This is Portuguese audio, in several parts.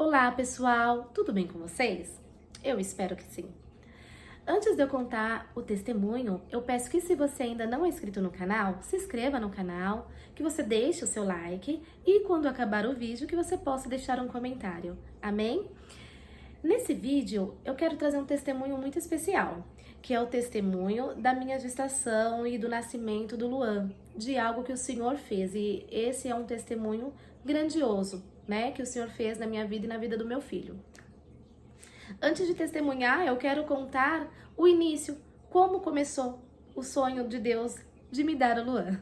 Olá, pessoal! Tudo bem com vocês? Eu espero que sim. Antes de eu contar o testemunho, eu peço que se você ainda não é inscrito no canal, se inscreva no canal, que você deixe o seu like e quando acabar o vídeo que você possa deixar um comentário. Amém? Nesse vídeo, eu quero trazer um testemunho muito especial, que é o testemunho da minha gestação e do nascimento do Luan, de algo que o Senhor fez. E esse é um testemunho grandioso, né, que o Senhor fez na minha vida e na vida do meu filho. Antes de testemunhar, eu quero contar o início, como começou o sonho de Deus de me dar o Luan.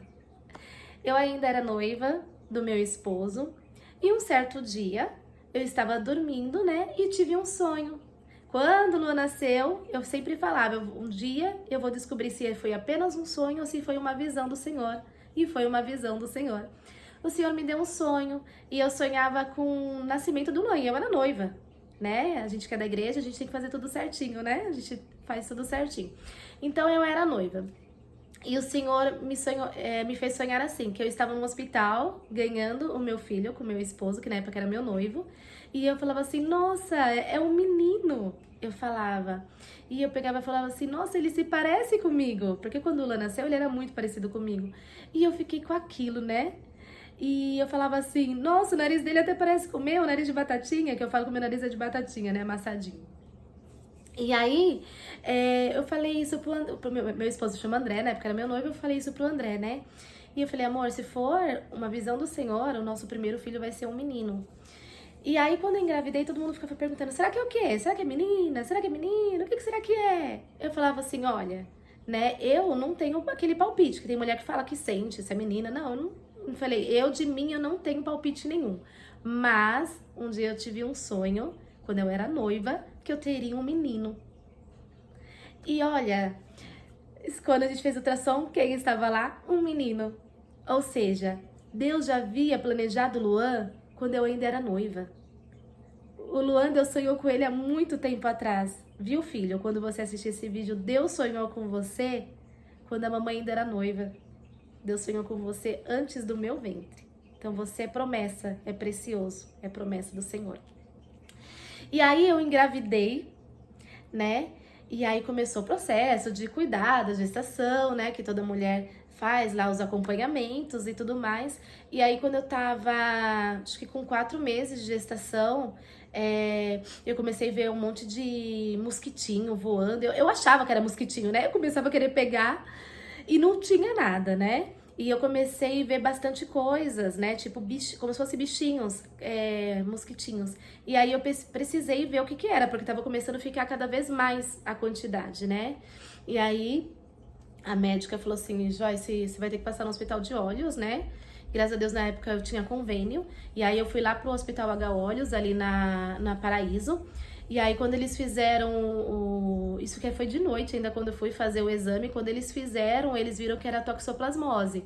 Eu ainda era noiva do meu esposo e um certo dia eu estava dormindo, né, e tive um sonho. Quando o Luan nasceu, eu sempre falava, um dia eu vou descobrir se foi apenas um sonho ou se foi uma visão do Senhor. E foi uma visão do Senhor. O Senhor me deu um sonho e eu sonhava com o nascimento do Luan, e eu era noiva, né? A gente que é da igreja, a gente tem que fazer tudo certinho, né? A gente faz tudo certinho. Então eu era noiva. E o Senhor me fez sonhar assim, que eu estava no hospital ganhando o meu filho com o meu esposo, que na época era meu noivo. E eu falava assim, nossa, é um menino. Eu falava. E eu pegava e falava assim, nossa, ele se parece comigo. Porque quando o Luan nasceu, ele era muito parecido comigo. E eu fiquei com aquilo, né? E eu falava assim, nossa, o nariz dele até parece com o meu, nariz de batatinha, que eu falo que o meu nariz é de batatinha, né, amassadinho. E aí, eu falei isso pro meu esposo, chama André, na época era meu noivo, eu falei isso pro André, né? E eu falei, amor, se for uma visão do Senhor, o nosso primeiro filho vai ser um menino. E aí, quando eu engravidei, todo mundo ficava perguntando, será que é o quê? Será que é menina? Será que é menino? O que será que é? Eu falava assim, olha, né, eu não tenho aquele palpite, que tem mulher que fala que sente, se é menina. Não, eu não falei, de mim, eu não tenho palpite nenhum. Mas, um dia eu tive um sonho, quando eu era noiva, que eu teria um menino. E olha, quando a gente fez o ultrassom, quem estava lá? Um menino. Ou seja, Deus já havia planejado o Luan quando eu ainda era noiva. O Luan, Deus sonhou com ele há muito tempo atrás. Viu, filho? Quando você assistir esse vídeo, Deus sonhou com você quando a mamãe ainda era noiva. Deus sonhou com você antes do meu ventre. Então você é promessa, é precioso, é promessa do Senhor. E aí eu engravidei, né? E aí começou o processo de cuidar da gestação, né? Que toda mulher faz lá os acompanhamentos e tudo mais. E aí quando eu tava, acho que com 4 meses de gestação, eu comecei a ver um monte de mosquitinho voando. Eu achava que era mosquitinho, né? Eu começava a querer pegar e não tinha nada, né? E eu comecei a ver bastante coisas, né? Tipo, como se fossem bichinhos, mosquitinhos. E aí eu precisei ver o que era, porque tava começando a ficar cada vez mais a quantidade, né? E aí a médica falou assim, Joyce, você vai ter que passar no hospital de olhos, né? Graças a Deus, na época eu tinha convênio. E aí eu fui lá pro hospital H Olhos, ali na Paraíso. E aí quando eles fizeram isso que foi de noite ainda, quando eu fui fazer o exame, quando eles fizeram, eles viram que era toxoplasmose.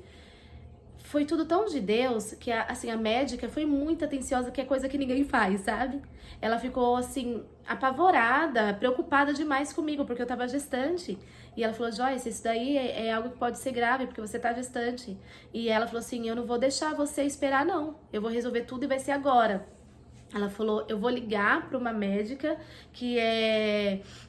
Foi tudo tão de Deus que a médica foi muito atenciosa, que é coisa que ninguém faz, sabe? Ela ficou assim, apavorada, preocupada demais comigo, porque eu tava gestante. E ela falou, Joyce, isso daí é algo que pode ser grave, porque você tá gestante. E ela falou assim, eu não vou deixar você esperar, não. Eu vou resolver tudo e vai ser agora. Ela falou, eu vou ligar para uma médica que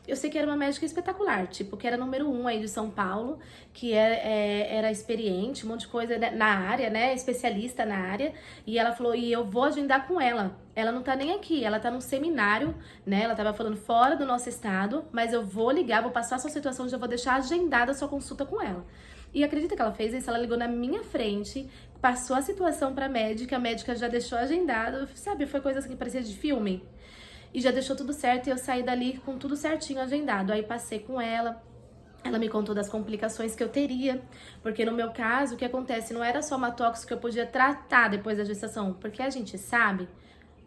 eu sei que era uma médica espetacular, tipo, que era número 1 aí de São Paulo, que era experiente, um monte de coisa na área, né, especialista na área. E ela falou, e eu vou agendar com ela. Ela não tá nem aqui, ela tá num seminário, né, ela tava falando fora do nosso estado, mas eu vou ligar, vou passar a sua situação, já vou deixar agendada a sua consulta com ela. E acredita que ela fez isso? Ela ligou na minha frente, passou a situação pra médica, a médica já deixou agendado, sabe? Foi coisa assim que parecia de filme. E já deixou tudo certo e eu saí dali com tudo certinho agendado. Aí passei com ela, ela me contou das complicações que eu teria, porque no meu caso, o que acontece? Não era só uma tóxica que eu podia tratar depois da gestação, porque a gente sabe,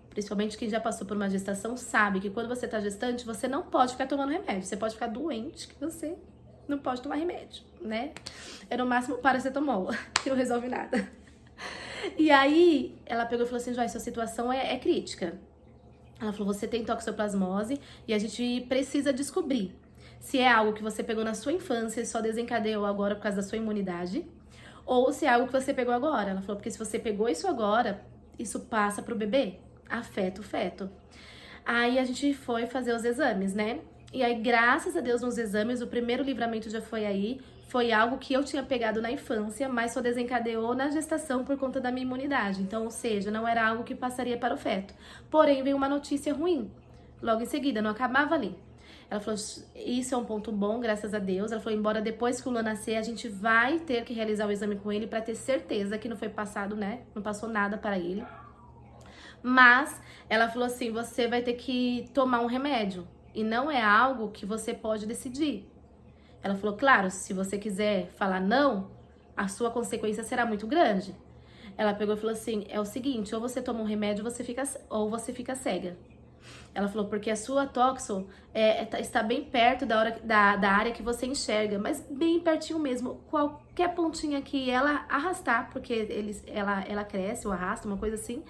principalmente quem já passou por uma gestação, sabe que quando você tá gestante, você não pode ficar tomando remédio, você pode ficar doente, que você não pode tomar remédio, né? É no máximo paracetamol, que não resolve nada. E aí, ela pegou e falou assim, Joyce, a situação é crítica. Ela falou, você tem toxoplasmose e a gente precisa descobrir se é algo que você pegou na sua infância e só desencadeou agora por causa da sua imunidade, ou se é algo que você pegou agora. Ela falou, porque se você pegou isso agora, isso passa pro bebê. Afeta o feto. Aí a gente foi fazer os exames, né? E aí, graças a Deus, nos exames, o primeiro livramento já foi aí. Foi algo que eu tinha pegado na infância, mas só desencadeou na gestação por conta da minha imunidade. Então, ou seja, não era algo que passaria para o feto. Porém, veio uma notícia ruim. Logo em seguida, não acabava ali. Ela falou, isso é um ponto bom, graças a Deus. Ela falou, embora depois que o Luan nascer, a gente vai ter que realizar o exame com ele para ter certeza que não foi passado, né? Não passou nada para ele. Mas ela falou assim, você vai ter que tomar um remédio. E não é algo que você pode decidir. Ela falou, claro, se você quiser falar não, a sua consequência será muito grande. Ela pegou e falou assim, é o seguinte, ou você toma um remédio ou você fica cega. Ela falou, porque a sua toxo está bem perto da área que você enxerga, mas bem pertinho mesmo. Qualquer pontinha que ela arrastar, porque ela cresce ou arrasta, uma coisa assim,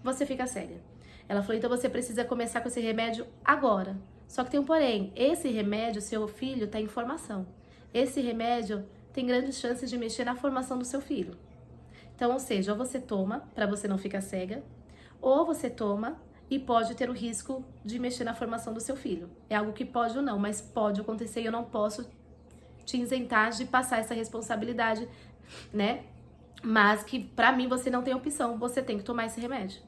você fica cega. Ela falou, então você precisa começar com esse remédio agora. Só que tem um porém, esse remédio, seu filho, tá em formação. Esse remédio tem grandes chances de mexer na formação do seu filho. Então, ou seja, ou você toma para você não ficar cega, ou você toma e pode ter o risco de mexer na formação do seu filho. É algo que pode ou não, mas pode acontecer e eu não posso te isentar de passar essa responsabilidade, né? Mas que pra mim você não tem opção, você tem que tomar esse remédio.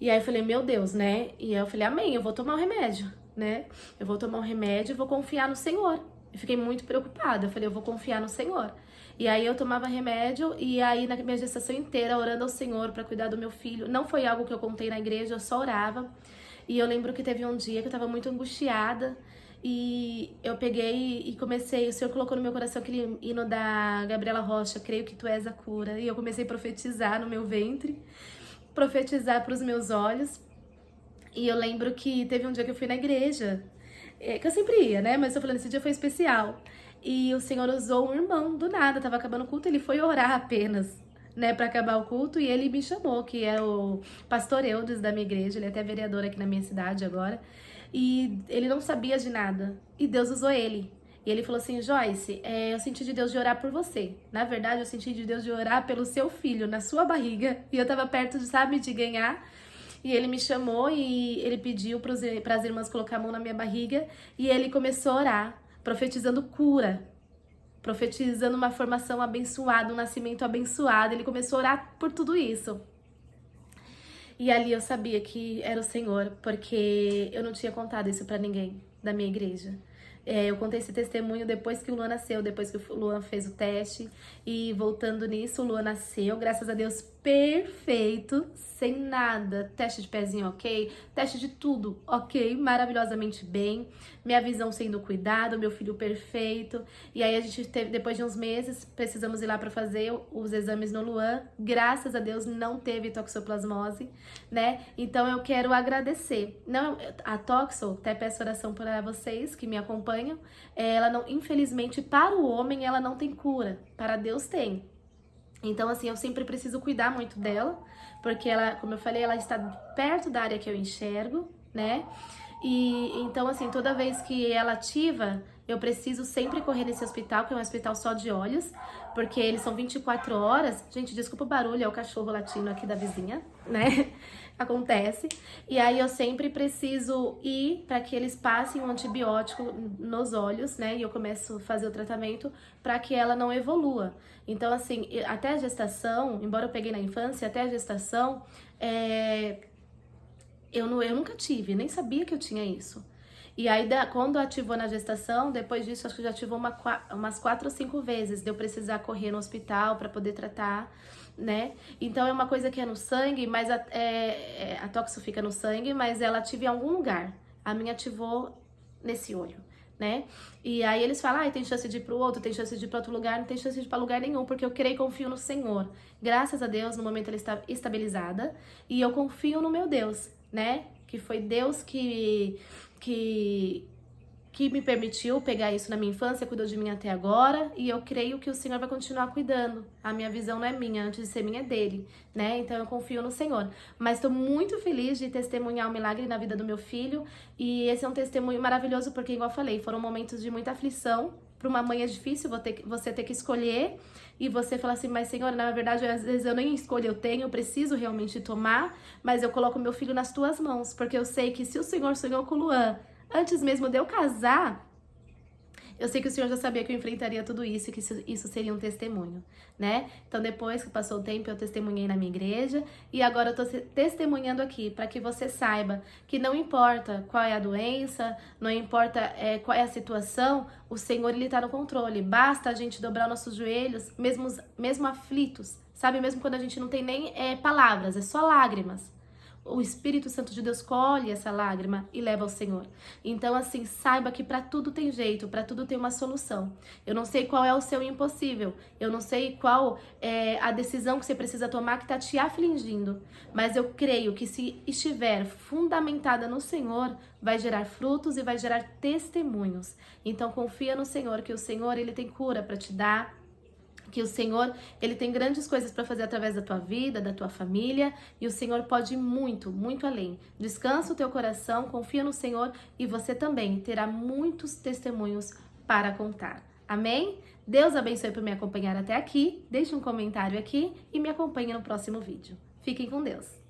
E aí eu falei, meu Deus, né? E aí eu falei, amém, eu vou tomar o remédio, né? Eu vou tomar o remédio e vou confiar no Senhor. Eu fiquei muito preocupada, eu falei, eu vou confiar no Senhor. E aí eu tomava remédio e aí na minha gestação inteira orando ao Senhor pra cuidar do meu filho. Não foi algo que eu contei na igreja, eu só orava. E eu lembro que teve um dia que eu tava muito angustiada e eu peguei e comecei, o Senhor colocou no meu coração aquele hino da Gabriela Rocha, creio que tu és a cura. E eu comecei a profetizar no meu ventre, profetizar pros meus olhos. E eu lembro que teve um dia que eu fui na igreja, que eu sempre ia, né? Mas eu falando, esse dia foi especial. E o Senhor usou um irmão, do nada, tava acabando o culto, ele foi orar apenas, né, pra acabar o culto, e ele me chamou, que é o pastor Eudes da minha igreja, ele é até vereador aqui na minha cidade agora, e ele não sabia de nada, e Deus usou ele. E ele falou assim, Joyce, eu senti de Deus de orar por você. Na verdade, eu senti de Deus de orar pelo seu filho, na sua barriga, e eu tava perto, sabe, de ganhar. E ele me chamou e ele pediu para as irmãs colocar a mão na minha barriga, e ele começou a orar, profetizando cura, profetizando uma formação abençoada, um nascimento abençoado. Ele começou a orar por tudo isso. E ali eu sabia que era o Senhor, porque eu não tinha contado isso pra ninguém da minha igreja. Eu contei esse testemunho depois que o Luan nasceu, depois que o Luan fez o teste. E voltando nisso, o Luan nasceu, graças a Deus, perfeito, sem nada. Teste de pezinho ok, teste de tudo ok, maravilhosamente bem. Minha visão sendo cuidada, meu filho perfeito. E aí a gente teve, depois de uns meses, precisamos ir lá para fazer os exames no Luan. Graças a Deus não teve toxoplasmose, né? Então eu quero agradecer. Não, a toxo, até peço oração para vocês que me acompanham. Ela não, infelizmente, para o homem ela não tem cura, para Deus tem. Então, assim, eu sempre preciso cuidar muito dela, porque ela, como eu falei, ela está perto da área que eu enxergo, né? E então, assim, toda vez que ela ativa, eu preciso sempre correr nesse hospital, que é um hospital só de olhos, porque eles são 24 horas. Gente, desculpa o barulho, é o cachorro latindo aqui da vizinha, né? Acontece. E aí eu sempre preciso ir para que eles passem um antibiótico nos olhos, né? E eu começo a fazer o tratamento para que ela não evolua. Então, assim, até a gestação, embora eu peguei na infância, até a gestação, eu nunca tive, nem sabia que eu tinha isso. E aí, quando ativou na gestação, depois disso, acho que já ativou umas 4 ou 5 vezes, de eu precisar correr no hospital para poder tratar, né? Então, é uma coisa que é no sangue, mas a toxo fica no sangue, mas ela ativa em algum lugar. A minha ativou nesse olho, né? E aí eles falam, tem chance de ir pro outro, tem chance de ir para outro lugar, não tem chance de ir para lugar nenhum, porque eu creio e confio no Senhor. Graças a Deus, no momento ela está estabilizada, e eu confio no meu Deus, né? Que foi Deus que me permitiu pegar isso na minha infância, cuidou de mim até agora, e eu creio que o Senhor vai continuar cuidando. A minha visão não é minha, antes de ser minha é dele, né? Então eu confio no Senhor. Mas estou muito feliz de testemunhar um milagre na vida do meu filho, e esse é um testemunho maravilhoso porque, igual eu falei, foram momentos de muita aflição, para uma mãe é difícil você ter que escolher e você falar assim, mas Senhor, na verdade, às vezes eu nem escolho, eu preciso realmente tomar, mas eu coloco meu filho nas tuas mãos, porque eu sei que se o Senhor sonhou com o Luan, antes mesmo de eu casar, eu sei que o Senhor já sabia que eu enfrentaria tudo isso e que isso seria um testemunho, né? Então, depois que passou o tempo, eu testemunhei na minha igreja e agora eu tô testemunhando aqui para que você saiba que não importa qual é a doença, não importa qual é a situação, o Senhor, Ele tá no controle. Basta a gente dobrar nossos joelhos, mesmo aflitos, sabe? Mesmo quando a gente não tem nem palavras, é só lágrimas. O Espírito Santo de Deus colhe essa lágrima e leva ao Senhor. Então, assim, saiba que para tudo tem jeito, para tudo tem uma solução. Eu não sei qual é o seu impossível, eu não sei qual é a decisão que você precisa tomar que está te afligindo, mas eu creio que se estiver fundamentada no Senhor, vai gerar frutos e vai gerar testemunhos. Então, confia no Senhor, que o Senhor, Ele tem cura para te dar, que o Senhor, Ele tem grandes coisas para fazer através da tua vida, da tua família, e o Senhor pode ir muito, muito além. Descansa o teu coração, confia no Senhor e você também terá muitos testemunhos para contar. Amém? Deus abençoe por me acompanhar até aqui, deixe um comentário aqui e me acompanhe no próximo vídeo. Fiquem com Deus!